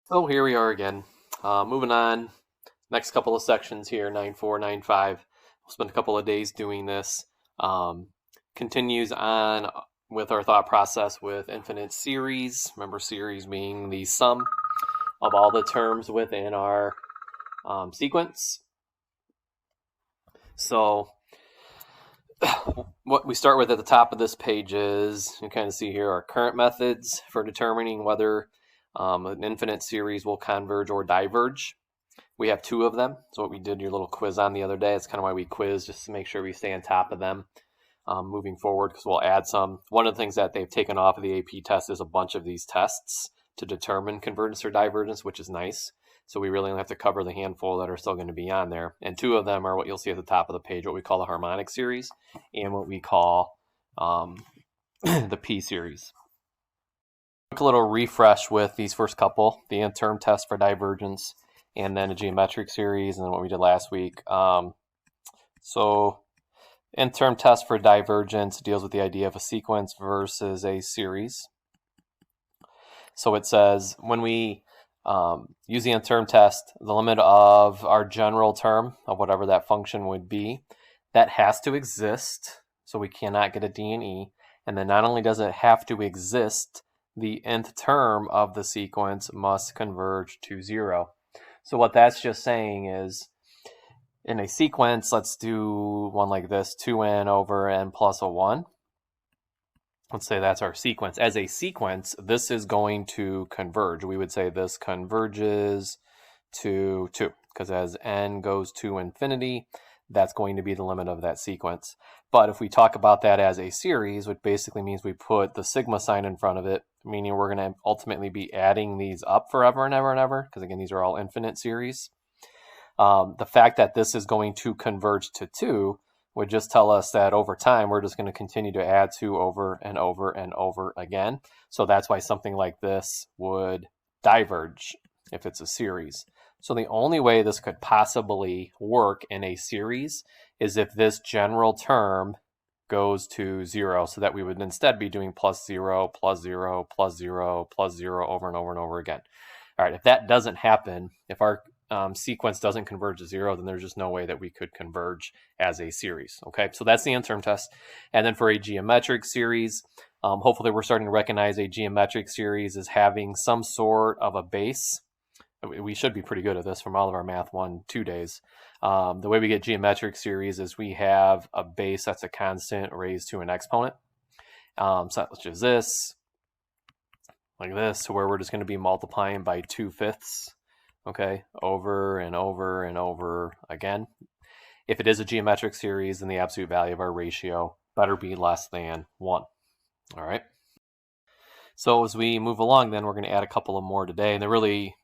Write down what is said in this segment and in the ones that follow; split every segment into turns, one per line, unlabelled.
So here we are again. Moving on, next couple of sections here, 9.4, 9.5. We'll spend a couple of days doing this. Um, Continues on with our thought process with infinite series. Remember, series being the sum of all the terms within our sequence. So what we start with at the top of this page is, you kind of see here, our current methods for determining whether an infinite series will converge or diverge. We have two of them. So what we did your little quiz on the other day, it's kind of why we quiz, just to make sure we stay on top of them moving forward, because we'll add some. One of the things that they've taken off of the AP test is a bunch of these tests to determine convergence or divergence, which is nice. So we really only have to cover the handful that are still going to be on there. And two of them are what you'll see at the top of the page, what we call the harmonic series and what we call the P series. Quick little refresh with these first couple, the nth-term test for divergence, and then a geometric series, and then what we did last week. So nth-term test for divergence deals with the idea of a sequence versus a series. So it says when we use the nth-term test, the limit of our general term of whatever that function would be, that has to exist. So we cannot get a D and E. And then not only does it have to exist, the nth term of the sequence must converge to 0. So what that's just saying is, in a sequence, let's do one like this, 2n over n plus a 1. Let's say that's our sequence. As a sequence, this is going to converge. We would say this converges to 2, because as n goes to infinity, that's going to be the limit of that sequence. But if we talk about that as a series, which basically means we put the sigma sign in front of it, meaning we're going to ultimately be adding these up forever and ever and ever, because again, these are all infinite series. The fact that this is going to converge to 2 would just tell us that over time, we're just going to continue to add 2 over and over and over again. So that's why something like this would diverge if it's a series. So the only way this could possibly work in a series is if this general term goes to 0, so that we would instead be doing plus 0, plus 0, plus 0, plus 0 over and over and over again. All right, if that doesn't happen, if our sequence doesn't converge to 0, then there's just no way that we could converge as a series. Okay, so that's the nth-term test. And then for a geometric series, hopefully we're starting to recognize a geometric series as having some sort of a base. We should be pretty good at this from all of our Math 1-2 days. The way we get geometric series is we have a base that's a constant raised to an exponent, such as this, like this, to where we're just going to be multiplying by 2/5, okay, over and over and over again. If it is a geometric series, then the absolute value of our ratio better be less than 1. All right. So as we move along, then we're going to add a couple of more today, and they're really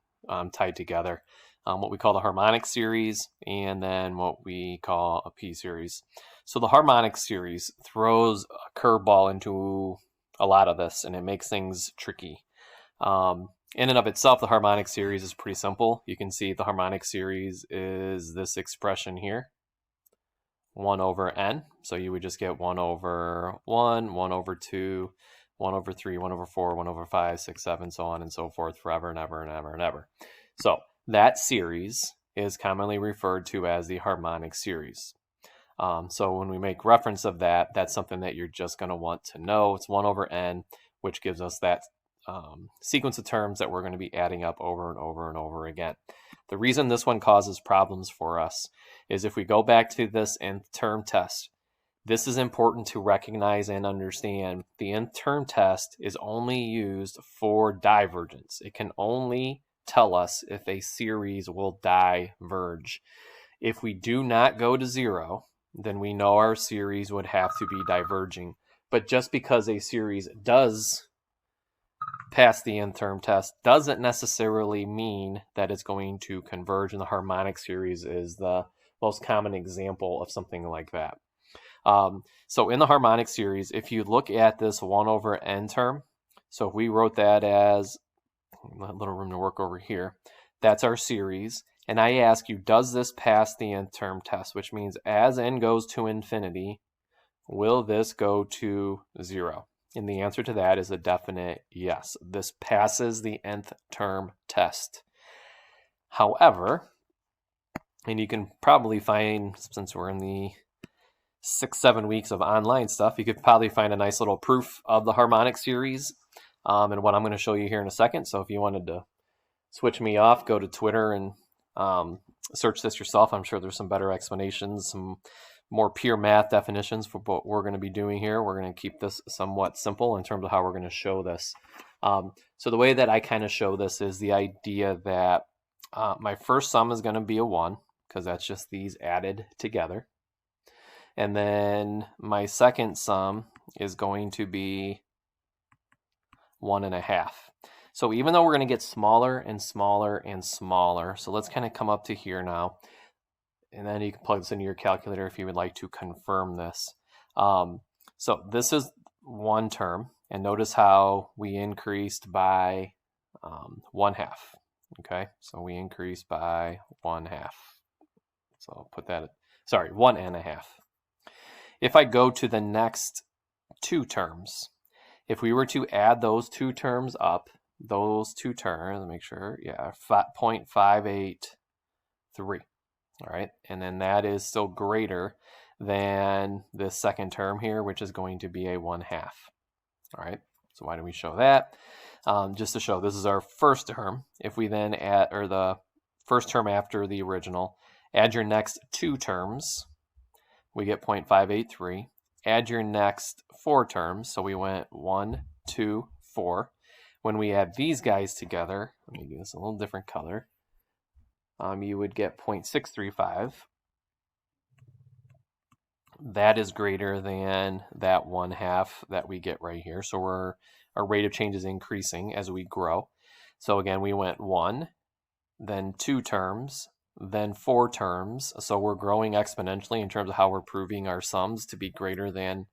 tied together. What we call the harmonic series, and then what we call a P series. So the harmonic series throws a curveball into a lot of this, and it makes things tricky. In and of itself, the harmonic series is pretty simple. You can see the harmonic series is this expression here, 1 over n. So you would just get 1 over 1, 1 over 2, 1 over 3, 1 over 4, 1 over 5, 6, 7, so on and so forth, forever and ever and ever and ever. So that series is commonly referred to as the harmonic series. So when we make reference of that, that's something that you're just going to want to know. It's 1 over n, which gives us that sequence of terms that we're going to be adding up over and over and over again. The reason this one causes problems for us is if we go back to this nth-term test, this is important to recognize and understand. The nth-term test is only used for divergence. It can only tell us if a series will diverge. If we do not go to 0, then we know our series would have to be diverging. But just because a series does pass the nth-term test doesn't necessarily mean that it's going to converge, and the harmonic series is the most common example of something like that. So in the harmonic series, if you look at this 1 over n term, so if we wrote that as a little room to work over here, that's our series. And I ask you, does this pass the nth-term test? Which means as n goes to infinity, will this go to 0? And the answer to that is a definite yes. This passes the nth term test. However, and you can probably find, since we're in the 6-7 weeks of online stuff, you could probably find a nice little proof of the harmonic series and what I'm going to show you here in a second. So if you wanted to switch me off, go to Twitter and search this yourself. I'm sure there's some better explanations, some more pure math definitions for what we're going to be doing here. We're going to keep this somewhat simple in terms of how we're going to show this. So the way that I kind of show this is the idea that my first sum is going to be a 1, because that's just these added together. And then my second sum is going to be 1.5. So even though we're going to get smaller and smaller and smaller, so let's kind of come up to here now. And then you can plug this into your calculator if you would like to confirm this. So this is one term, and notice how we increased by 1/2. Okay, so we increased by 1/2. So I'll put that, sorry, 1.5. If I go to the next two terms, if we were to add those two terms up, those two terms, make sure, yeah, 0.583. All right, and then that is still greater than the second term here, which is going to be a 1/2. All right, so why do we show that? Just to show this is our first term. If we then add, or the first term after the original, add your next two terms, we get 0.583. Add your next four terms, so we went 1, 2, 4. When we add these guys together, let me do this a little different color. You would get 0.635. That is greater than that 1/2 that we get right here. So our rate of change is increasing as we grow. So again, we went 1, then 2 terms, then 4 terms. So we're growing exponentially in terms of how we're proving our sums to be greater than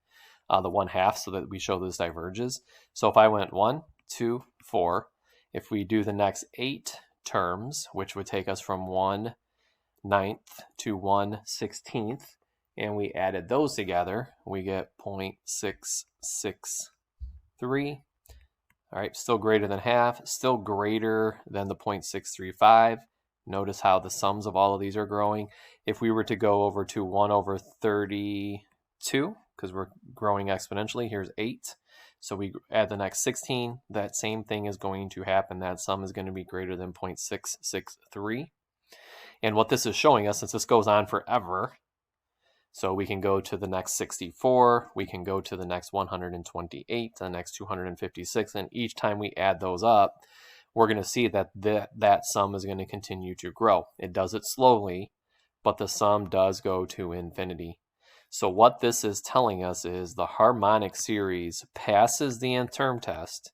the 1/2, so that we show this diverges. So if I went 1, 2, 4, if we do the next 8 terms, which would take us from 1/9 to 1/16, and we added those together, we get 0.663. All right, still greater than half, still greater than the 0.635. Notice how the sums of all of these are growing. If we were to go over to 1/32, because we're growing exponentially, here's 8. So we add the next 16, that same thing is going to happen. That sum is going to be greater than 0.663. And what this is showing us, since this goes on forever, so we can go to the next 64, we can go to the next 128, the next 256, and each time we add those up, we're going to see that that sum is going to continue to grow. It does it slowly, but the sum does go to infinity. So what this is telling us is the harmonic series passes the nth term test,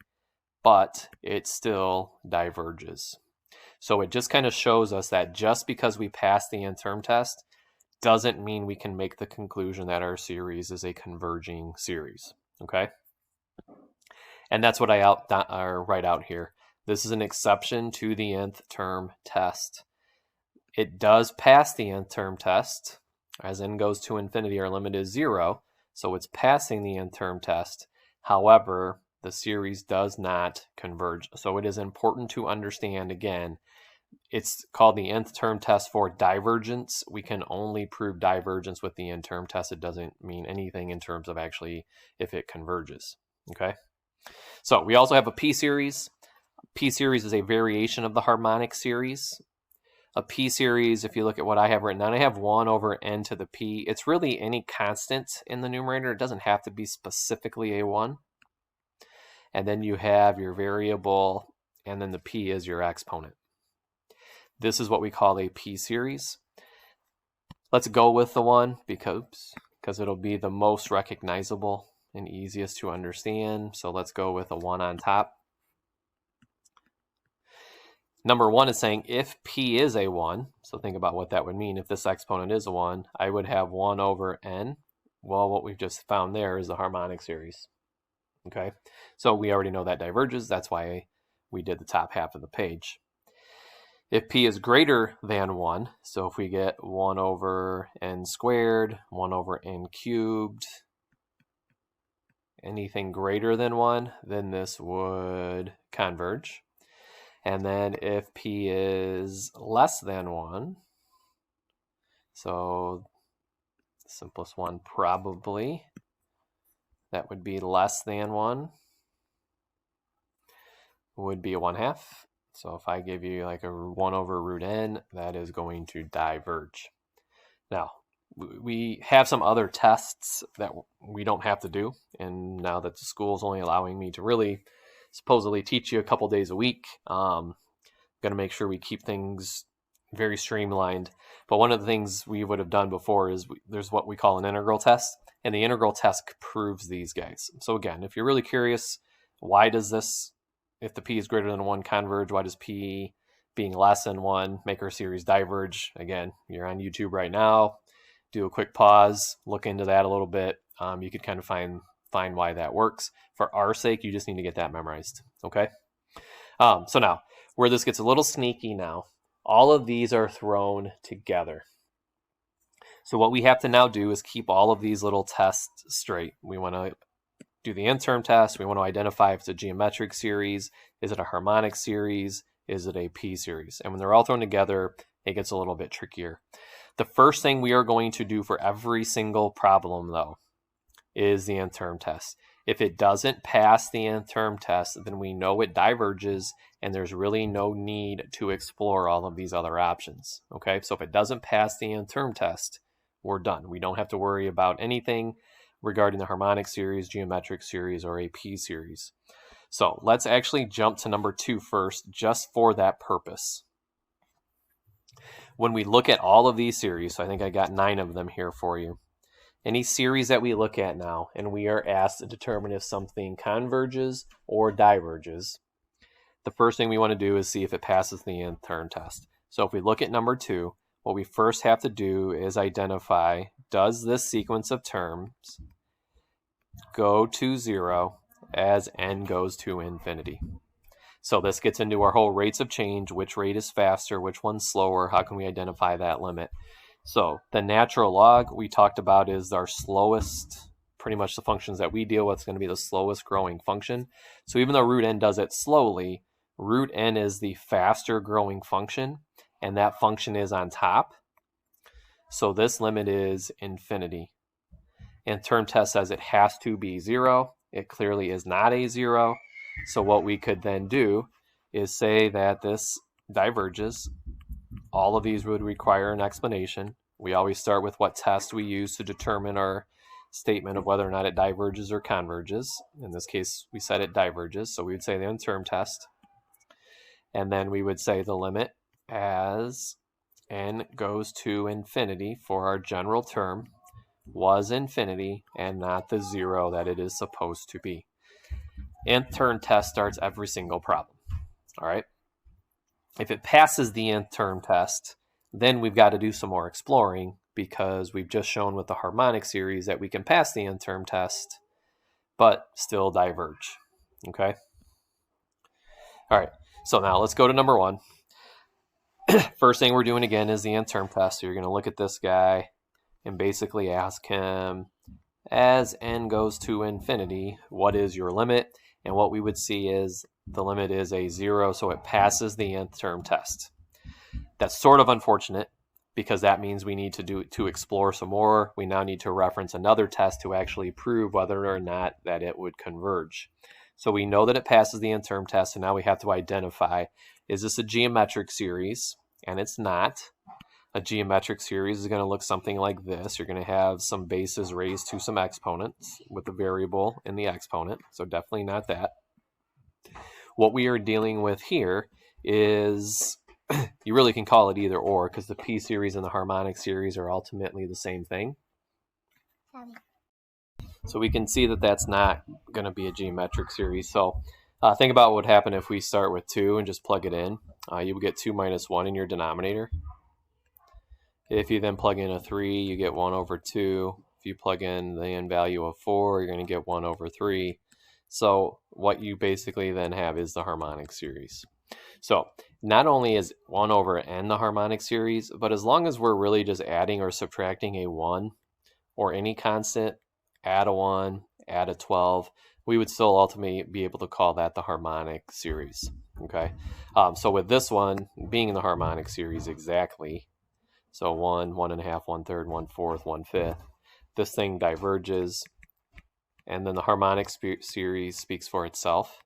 but it still diverges. So it just kind of shows us that just because we pass the nth term test doesn't mean we can make the conclusion that our series is a converging series, okay? And that's what I write out here. This is an exception to the nth term test. It does pass the nth term test. As n goes to infinity, our limit is 0, so it's passing the nth term test. However, the series does not converge. So it is important to understand, again, it's called the nth term test for divergence. We can only prove divergence with the nth term test. It doesn't mean anything in terms of actually if it converges, okay? So we also have a p-series. P-series is a variation of the harmonic series. A p-series, if you look at what I have written down, I have 1 over n to the p. It's really any constant in the numerator. It doesn't have to be specifically a 1. And then you have your variable, and then the p is your exponent. This is what we call a p-series. Let's go with the 1 because it'll be the most recognizable and easiest to understand. So let's go with a 1 on top. Number 1 is saying if p is a 1, so think about what that would mean. If this exponent is a 1, I would have 1 over n. Well, what we've just found there is the harmonic series. Okay, so we already know that diverges. That's why we did the top half of the page. If p is greater than 1, so if we get 1 over n squared, 1 over n cubed, anything greater than 1, then this would converge. And then if p is less than 1, so the simplest one probably, that would be less than 1, would be a 1/2. So if I give you like a 1 over root n, that is going to diverge. Now, we have some other tests that we don't have to do, and now that the school is only allowing me to really supposedly teach you a couple days a week, going to make sure we keep things very streamlined. But one of the things we would have done before is there's what we call an integral test, and the integral test proves these guys. So again, if you're really curious, why does this, if the p is greater than 1, converge? Why does p being less than 1 make our series diverge? Again, you're on YouTube right now. Do a quick pause, look into that a little bit. You could kind of find why that works. For our sake, you just need to get that memorized, okay? So now, where this gets a little sneaky now, all of these are thrown together. So what we have to now do is keep all of these little tests straight. We want to do the n-term test. We want to identify if it's a geometric series. Is it a harmonic series? Is it a p series? And when they're all thrown together, it gets a little bit trickier. The first thing we are going to do for every single problem, though, is the n-term test. If it doesn't pass the n-term test, then we know it diverges, and there's really no need to explore all of these other options. Okay, so if it doesn't pass the n-term test, we're done. We don't have to worry about anything regarding the harmonic series, geometric series, or a p series. So let's actually jump to number 2 first, just for that purpose. When we look at all of these series, so I think I got 9 of them here for you. Any series that we look at now, and we are asked to determine if something converges or diverges, the first thing we want to do is see if it passes the n-term test. So if we look at number 2, what we first have to do is identify, does this sequence of terms go to 0 as n goes to infinity? So this gets into our whole rates of change, which rate is faster, which one's slower, how can we identify that limit? So the natural log we talked about is our slowest, pretty much the functions that we deal with is going to be the slowest growing function. So even though root n does it slowly, root n is the faster growing function, and that function is on top. So this limit is infinity. And term test says it has to be 0. It clearly is not a 0. So what we could then do is say that this diverges. All of these would require an explanation. We always start with what test we use to determine our statement of whether or not it diverges or converges. In this case, we said it diverges, so we would say the n-term test. And then we would say the limit as n goes to infinity for our general term was infinity and not the 0 that it is supposed to be. N-term test starts every single problem. All right. If it passes the n-term test, then we've got to do some more exploring, because we've just shown with the harmonic series that we can pass the n-term test, but still diverge. Okay. All right. So now let's go to number 1. First thing we're doing again is the n-term test. So you're going to look at this guy and basically ask him, as n goes to infinity, what is your limit? And what we would see is the limit is a 0, so it passes the n-term test. That's sort of unfortunate, because that means we need to explore some more. We now need to reference another test to actually prove whether or not that it would converge. So we know that it passes the n-term test, and now we have to identify, is this a geometric series? And it's not. A geometric series is going to look something like this. You're going to have some bases raised to some exponents with a variable in the exponent, so definitely not that. What we are dealing with here is, you really can call it either or, because the p series and the harmonic series are ultimately the same thing. So we can see that that's not going to be a geometric series. So think about what would happen if we start with 2 and just plug it in. You would get 2 minus 1 in your denominator. If you then plug in a 3, you get 1 over 2. If you plug in the n value of 4, you're going to get 1 over 3. So what you basically then have is the harmonic series. So not only is 1 over n the harmonic series, but as long as we're really just adding or subtracting a 1 or any constant, add a 1, add a 12, we would still ultimately be able to call that the harmonic series. Okay, so with this one being in the harmonic series exactly, so 1, 1.5, 1/3, 1/4, 1/5, this thing diverges, and then the harmonic series speaks for itself.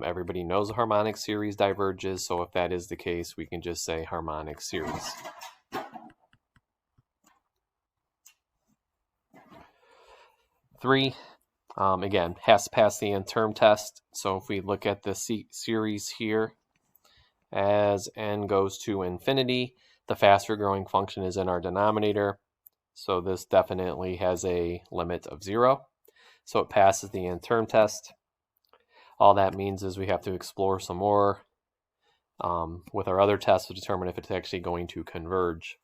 Everybody knows the harmonic series diverges, so if that is the case, we can just say harmonic series. Three, again, has to pass the n-term test. So if we look at the series here, as n goes to infinity, the faster growing function is in our denominator. So this definitely has a limit of 0. So it passes the n-term test. All that means is we have to explore some more with our other tests to determine if it's actually going to converge.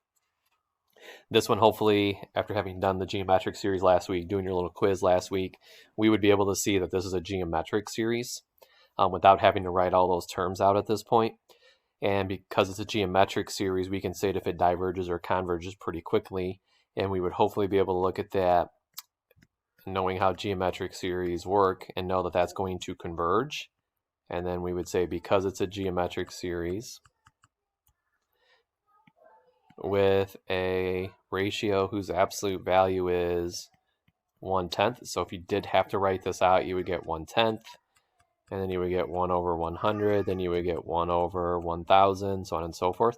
This one, hopefully, after having done the geometric series last week, doing your little quiz last week, we would be able to see that this is a geometric series without having to write all those terms out at this point. And because it's a geometric series, we can say if it diverges or converges pretty quickly, and we would hopefully be able to look at that, knowing how geometric series work, and know that that's going to converge. And then we would say because it's a geometric series with a ratio whose absolute value is 1/10. So if you did have to write this out, you would get 1/10, and then you would get 1/100, then you would get 1/1000, so on and so forth.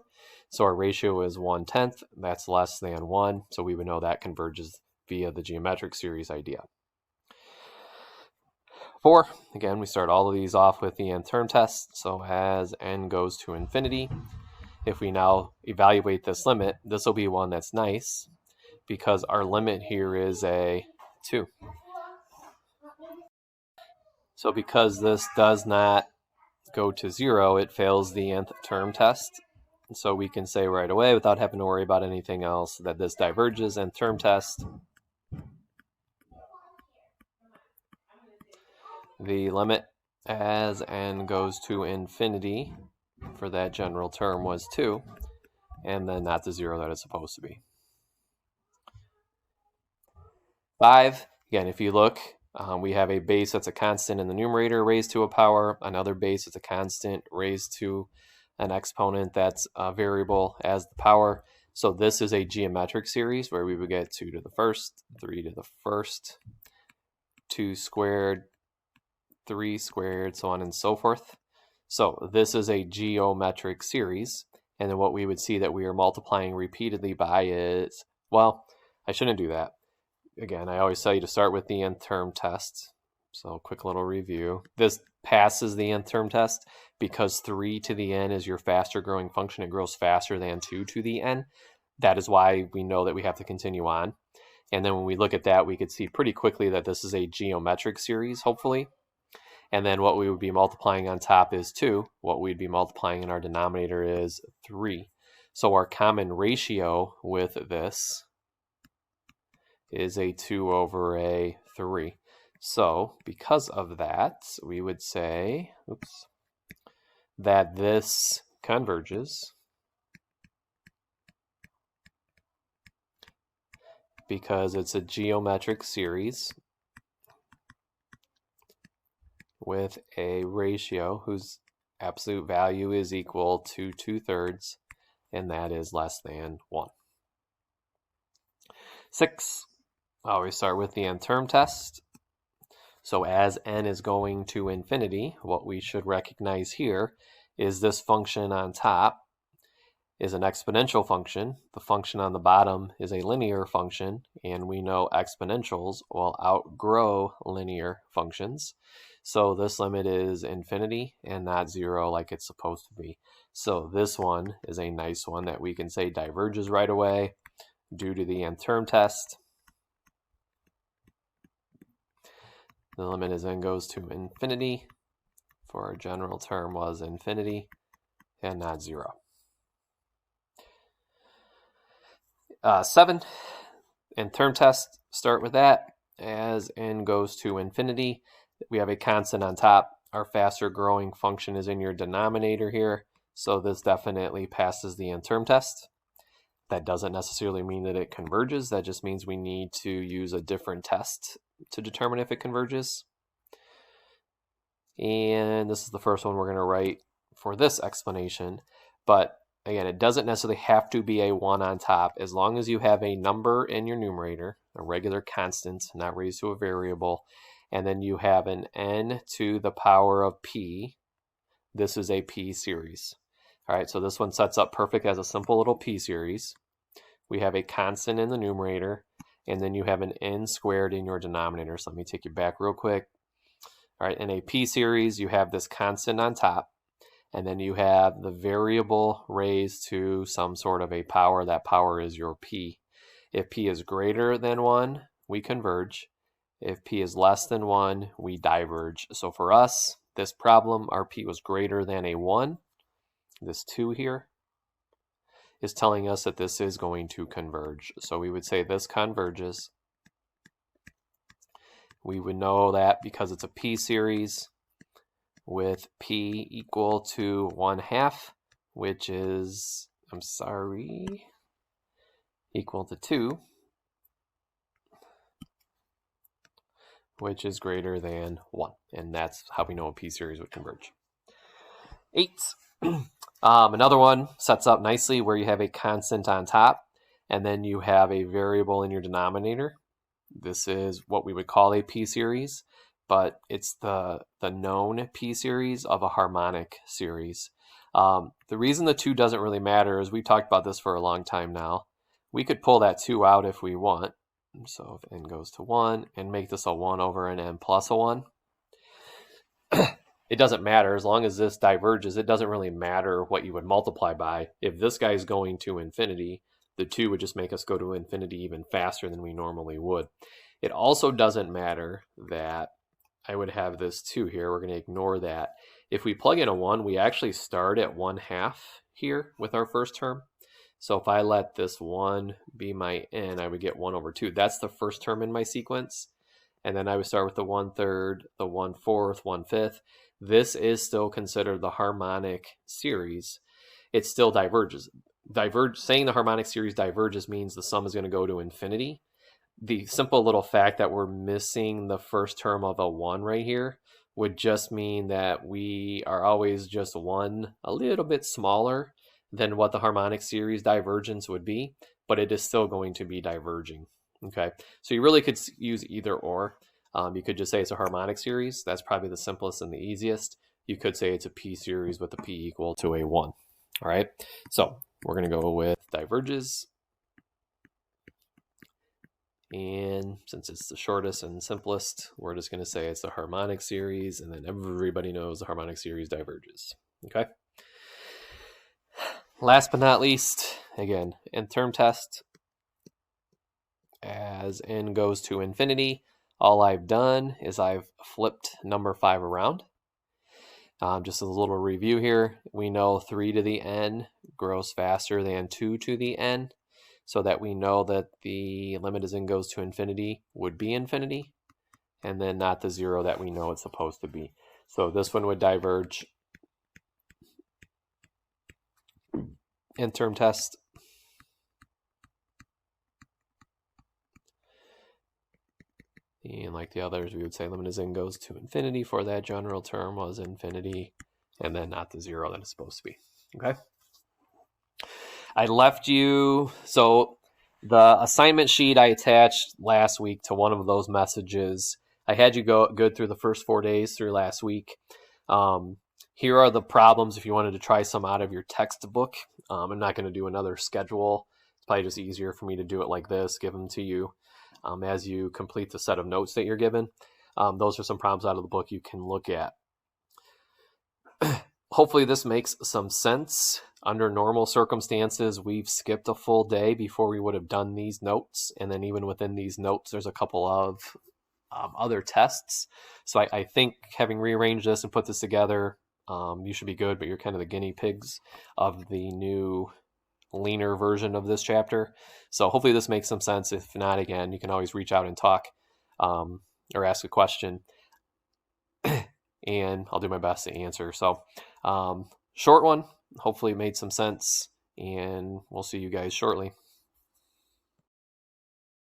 So our ratio is 1/10, that's less than 1, so we would know that converges via the geometric series idea. 4, again, we start all of these off with the n-term test. So as n goes to infinity, if we now evaluate this limit, this will be one that's nice because our limit here is a 2. So because this does not go to 0, it fails the nth term test. So we can say right away, without having to worry about anything else, that this diverges nth term test. The limit as n goes to infinity for that general term was 2, and then not the 0 that it's supposed to be. 5, again, if you look, we have a base that's a constant in the numerator raised to a power, another base that's a constant raised to an exponent that's a variable as the power. So this is a geometric series where we would get 2 to the first, 3 to the first, 2 squared, 3 squared, so on and so forth. So this is a geometric series, and then what we would see that we are multiplying repeatedly by is, well, I shouldn't do that. Again, I always tell you to start with the nth term test. So quick little review. This passes the nth term test because 3 to the n is your faster growing function. It grows faster than 2 to the n. That is why we know that we have to continue on. And then when we look at that, we could see pretty quickly that this is a geometric series, hopefully. And then what we would be multiplying on top is 2. What we'd be multiplying in our denominator is 3. So our common ratio with this is a 2 over a 3. So because of that, we would say, that this converges because it's a geometric series with a ratio whose absolute value is equal to 2/3, and that is less than 1. 6, I always start with the n-term test. So as n is going to infinity, what we should recognize here is this function on top is an exponential function. The function on the bottom is a linear function, and we know exponentials will outgrow linear functions. So this limit is infinity and not 0 like it's supposed to be. So this one is a nice one that we can say diverges right away due to the n-term test. The limit as n goes to infinity for our general term was infinity and not 0. 7, n-term test, start with that. As n goes to infinity, we have a constant on top. Our faster growing function is in your denominator here, so this definitely passes the n-term test. That doesn't necessarily mean that it converges. That just means we need to use a different test to determine if it converges. And this is the first one we're going to write for this explanation. But again, it doesn't necessarily have to be a 1 on top. As long as you have a number in your numerator, a regular constant, not raised to a variable, and then you have an n to the power of p, this is a p series. All right, so this one sets up perfect as a simple little p series. We have a constant in the numerator, and then you have an n squared in your denominator. So let me take you back real quick. All right, in a p series, you have this constant on top, and then you have the variable raised to some sort of a power. That power is your p. If p is greater than 1, we converge. If p is less than 1, we diverge. So for us, this problem, our p was greater than a 1. This 2 here is telling us that this is going to converge. So we would say this converges. We would know that because it's a p series with p equal to 1/2, which is, equal to 2, which is greater than 1. And that's how we know a p series would converge. 8. Another one sets up nicely where you have a constant on top, and then you have a variable in your denominator. This is what we would call a p series, but it's the known p series of a harmonic series. The reason the 2 doesn't really matter is we've talked about this for a long time now. We could pull that 2 out if we want. So if n goes to 1 and make this a 1 over an n plus a 1. It doesn't matter as long as this diverges. It doesn't really matter what you would multiply by. If this guy's going to infinity, the 2 would just make us go to infinity even faster than we normally would. It also doesn't matter that I would have this 2 here. We're going to ignore that. If we plug in a 1, we actually start at 1/2 here with our first term. So if I let this 1 be my n, I would get 1 over 2. That's the first term in my sequence. And then I would start with the 1/3, the 1/4, 1/5. This is still considered the harmonic series. It still diverges. Saying the harmonic series diverges means the sum is going to go to infinity. The simple little fact that we're missing the first term of a 1 right here would just mean that we are always just 1 a little bit smaller than what the harmonic series divergence would be, but it is still going to be diverging. Okay, so you really could use either or. You could just say it's a harmonic series. That's probably the simplest and the easiest. You could say it's a p series with a p equal to a 1. All right, so we're going to go with diverges. And since it's the shortest and simplest, we're just going to say it's a harmonic series, and then everybody knows the harmonic series diverges. Okay. Last but not least, again, nth term test. As n goes to infinity, all I've done is I've flipped number 5 around. Just a little review here. We know 3 to the n grows faster than 2 to the n, so that we know that the limit as n goes to infinity would be infinity, and then not the 0 that we know it's supposed to be. So this one would diverge. Nth term test. And like the others, we would say limit as n goes to infinity for that general term was infinity, and then not the 0 that it's supposed to be. Okay. I left you, so the assignment sheet I attached last week to one of those messages. I had you go good through the first 4 days through last week. Here are the problems if you wanted to try some out of your textbook. I'm not going to do another schedule. It's probably just easier for me to do it like this, give them to you as you complete the set of notes that you're given. Those are some problems out of the book you can look at. Hopefully this makes some sense. Under normal circumstances, we've skipped a full day before we would have done these notes. And then even within these notes, there's a couple of other tests. So I think having rearranged this and put this together, you should be good, but you're kind of the guinea pigs of the new leaner version of this chapter. So hopefully this makes some sense. If not, again, you can always reach out and talk or ask a question. And I'll do my best to answer. So short one, hopefully it made some sense, and we'll see you guys shortly.